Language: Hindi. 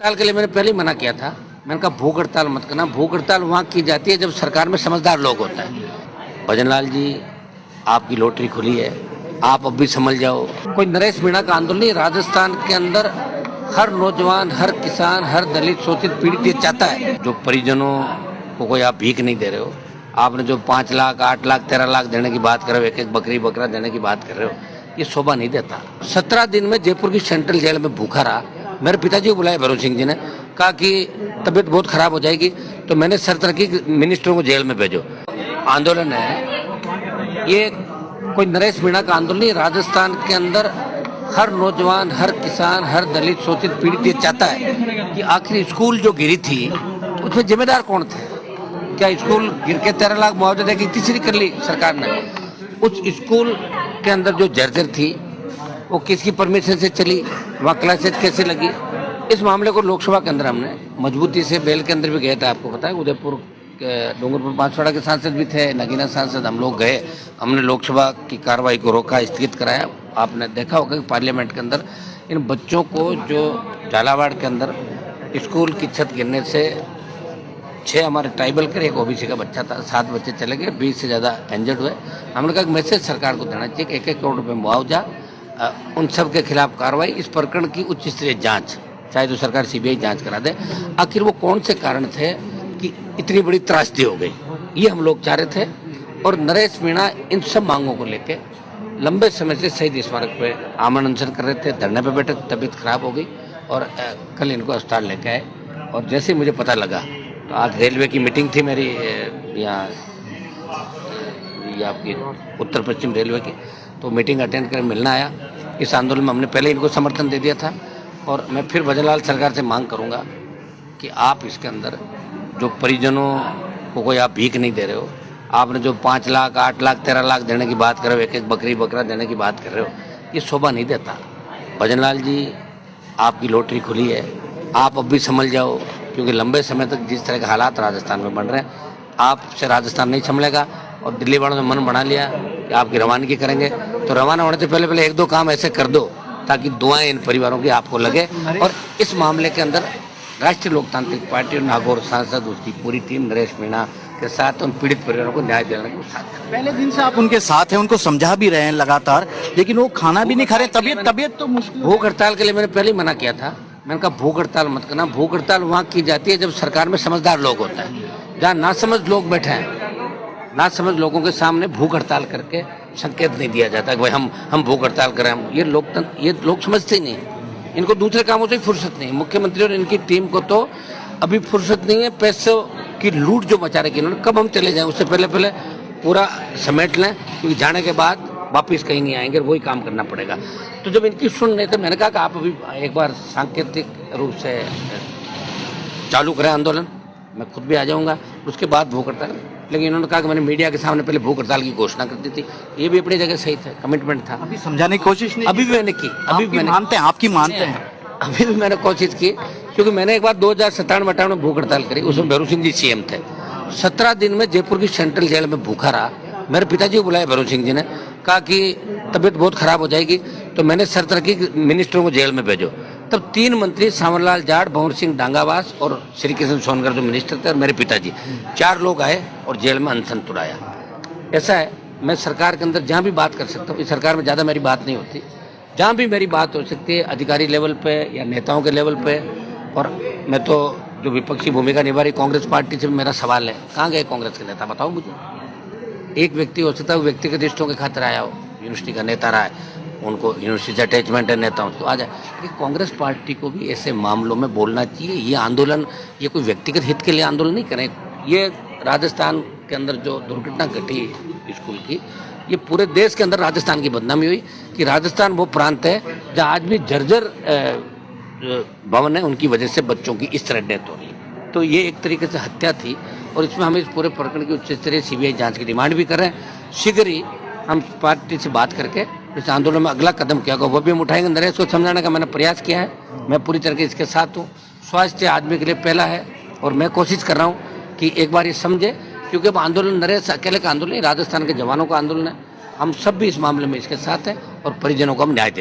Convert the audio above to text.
हड़ताल के लिए मैंने पहले ही मना किया था। मैंने कहा भूख हड़ताल मत करना। भूख हड़ताल वहाँ की जाती है जब सरकार में समझदार लोग होता है। भजनलाल जी, आपकी लॉटरी खुली है, आप अब भी समझ जाओ। कोई नरेश मीणा का आंदोलन नहीं। राजस्थान के अंदर हर नौजवान, हर किसान, हर दलित, शोषित, पीड़ित ये चाहता है। जो परिजनों को कोई आप भीख नहीं दे रहे हो, आपने जो 5 लाख, 8 लाख, 13 लाख देने की बात कर रहे हो, एक एक बकरी बकरा देने की बात कर रहे हो, ये शोभा नहीं देता। 17 दिन में जयपुर की सेंट्रल जेल में भूखा रहा। मेरे पिताजी को बुलाया भैरव सिंह जी ने, कहा कि तबीयत बहुत खराब हो जाएगी, तो मैंने शर्त रखी कि मिनिस्टरों को जेल में भेजो। आंदोलन है ये, कोई नरेश मीणा का आंदोलन नहीं। राजस्थान के अंदर हर नौजवान, हर किसान, हर दलित, शोषित, पीड़ित ये चाहता है कि आखिर स्कूल जो गिरी थी उसमें जिम्मेदार कौन थे? क्या स्कूल गिर के 13 लाख मुआवजा देगी तीसरी कर ली सरकार ने? उस स्कूल के अंदर जो जर्जर थी वो किसकी परमिशन से चली, वहाँ क्लासेज कैसे लगी? इस मामले को लोकसभा के अंदर हमने मजबूती से, बेल के अंदर भी गए थे, आपको पता है। उदयपुर डूंगरपुर बांसवाड़ा के सांसद भी थे, नगीना सांसद, हम लोग गए, हमने लोकसभा की कार्रवाई को रोका, स्थगित कराया। आपने देखा होगा कि पार्लियामेंट के अंदर इन बच्चों को, जो झालावाड़ के अंदर स्कूल की छत गिरने से 6 हमारे ट्राइबल के, एक ओबीसी का बच्चा था, 7 बच्चे चले गए, 20 से ज़्यादा इंजर्ड हुए। हमने कहा मैसेज सरकार को देना चाहिए कि 1-1 करोड़ रुपये मुआवजा, उन सब के खिलाफ कार्रवाई, इस प्रकरण की उच्च स्तरीय जांच, चाहे तो सरकार सीबीआई जांच करा दे। आखिर वो कौन से कारण थे कि इतनी बड़ी त्रासदी हो गई, ये हम लोग चाह रहे थे। और नरेश मीणा इन सब मांगों को लेके लंबे समय से शहीद स्मारक पे आमरण अनशन कर रहे थे, धरने पे बैठे, तबीयत खराब हो गई और कल इनको अस्पताल लेके आए। और जैसे मुझे पता लगा तो आज रेलवे की मीटिंग थी मेरी, यहाँ आपकी उत्तर पश्चिम रेलवे की, तो मीटिंग अटेंड कर मिलना आया। इस आंदोलन में हमने पहले इनको समर्थन दे दिया था और मैं फिर भजनलाल सरकार से मांग करूंगा कि आप इसके अंदर जो परिजनों को कोई आप भीख नहीं दे रहे हो, आपने जो 5 लाख, 8 लाख, 13 लाख देने की बात कर रहे हो, एक एक बकरी बकरा देने की बात कर रहे हो, ये शोभा नहीं देता। भजनलाल जी, आपकी लॉटरी खुली है, आप अब भी समझ जाओ, क्योंकि लंबे समय तक जिस तरह के हालात राजस्थान में बन रहे हैं, आपसे राजस्थान नहीं संभलेगा। और दिल्ली वालों ने मन बना लिया कि आपकी रवानगी करेंगे, तो रवाना होने से पहले 1-2 काम ऐसे कर दो ताकि दुआएं इन परिवारों की आपको लगे। और इस मामले के अंदर राष्ट्रीय लोकतांत्रिक पार्टी और नागौर सांसद, उसकी पूरी टीम नरेश मीणा के साथ उन पीड़ित परिवारों को न्याय दिलाने के साथ। पहले दिन से आप उनके साथ हैं, उनको समझा भी रहे हैं लगातार, लेकिन वो खाना भी नहीं खा रहे, तबीयत तो मुश्किल। भूख हड़ताल के लिए मैंने पहले ही मना किया था। मैंने कहा भूख हड़ताल मत करना। भूख हड़ताल वहाँ की जाती है जब सरकार में समझदार लोग होता है। जहाँ नासमझ लोग बैठे हैं, नासमझ लोगों के सामने भूख हड़ताल करके संकेत नहीं दिया जाता कि भाई हम भूख हड़ताल करें। ये लोग समझते ही नहीं, इनको दूसरे कामों से फुर्सत नहीं। मुख्यमंत्री और इनकी टीम को तो अभी फुर्सत नहीं है पैसों की लूट जो मचा रखी इन्होंने। कब हम चले जाएं, उससे पहले पूरा समेट लें, क्योंकि जाने के बाद वापिस कहीं नहीं आएंगे, वही काम करना पड़ेगा। तो जब इनकी सुन रहे थे, मैंने कहा कि आप अभी एक बार सांकेतिक रूप से चालू करें आंदोलन, मैं खुद भी आ जाऊंगा, उसके बाद भूख हड़ताल। लेकिन इन्होंने कहा कि मैंने मीडिया के सामने पहले भूख हड़ताल की घोषणा कर दी थी। ये भी अपनी जगह सही था, कमिटमेंट था। अभी समझाने की कोशिश नहीं, अभी भी मैंने की, अभी भी मैंने आपकी मानते हैं, अभी भी मैंने कोशिश की, क्योंकि मैंने एक बार 2057-58 में भूख हड़ताल करी, उसमें भैरव सिंह जी सीएम थे। 17 दिन में जयपुर की सेंट्रल जेल में भूखा रहा। मेरे पिताजी को बुलाया भैरव सिंह जी ने, कहा कि तबीयत बहुत खराब हो जाएगी, तो मैंने शर्त रखी कि मिनिस्टरों को जेल में भेजो। तब 3 मंत्री, सांवरलाल जाट, भंवर सिंह डांगावास और श्री कृष्ण सोनकर जो मिनिस्टर थे, और मेरे पिताजी, 4 लोग आए और जेल में अनशन तुड़ाया। ऐसा है, मैं सरकार के अंदर जहाँ भी बात कर सकता हूँ, इस सरकार में ज़्यादा मेरी बात नहीं होती, जहाँ भी मेरी बात हो सकती है अधिकारी लेवल पे या नेताओं के लेवल पे। और मैं तो जो विपक्षी भूमिका निभा रही कांग्रेस पार्टी से भी मेरा सवाल है, कहाँ गए कांग्रेस के नेता, बताओ मुझे। एक व्यक्ति हो सकता है वो व्यक्तिगत रिश्तों के खातिर आया हो, यूनिवर्सिटी का नेता रहा है, उनको यूनिवर्सिटी से अटैचमेंट है नेताओं से, तो आ जाए। लेकिन कांग्रेस पार्टी को भी ऐसे मामलों में बोलना चाहिए। ये आंदोलन, ये कोई व्यक्तिगत हित के लिए आंदोलन नहीं करें। ये राजस्थान के अंदर जो दुर्घटना घटी स्कूल की, ये पूरे देश के अंदर राजस्थान की बदनामी हुई कि राजस्थान वो प्रांत है जहाँ आज भी जर्जर भवन है, उनकी वजह से बच्चों की इस तरह डेथ हो रही है। तो ये एक तरीके से हत्या थी और इसमें हम इस पूरे प्रकरण की उच्च स्तरीय सीबीआई जांच की डिमांड भी कर रहे हैं। शीघ्र ही हम पार्टी से बात करके इस आंदोलन में अगला कदम क्या होगा वो भी हम उठाएंगे। नरेश को समझाने का मैंने प्रयास किया है, मैं पूरी तरह से इसके साथ हूँ। स्वास्थ्य आदमी के लिए पहला है और मैं कोशिश कर रहा हूँ कि एक बार ये समझे, क्योंकि अब आंदोलन नरेश अकेले का आंदोलन नहीं, राजस्थान के जवानों का आंदोलन है। हम सब भी इस मामले में इसके साथ हैं और परिजनों को हम न्याय दें।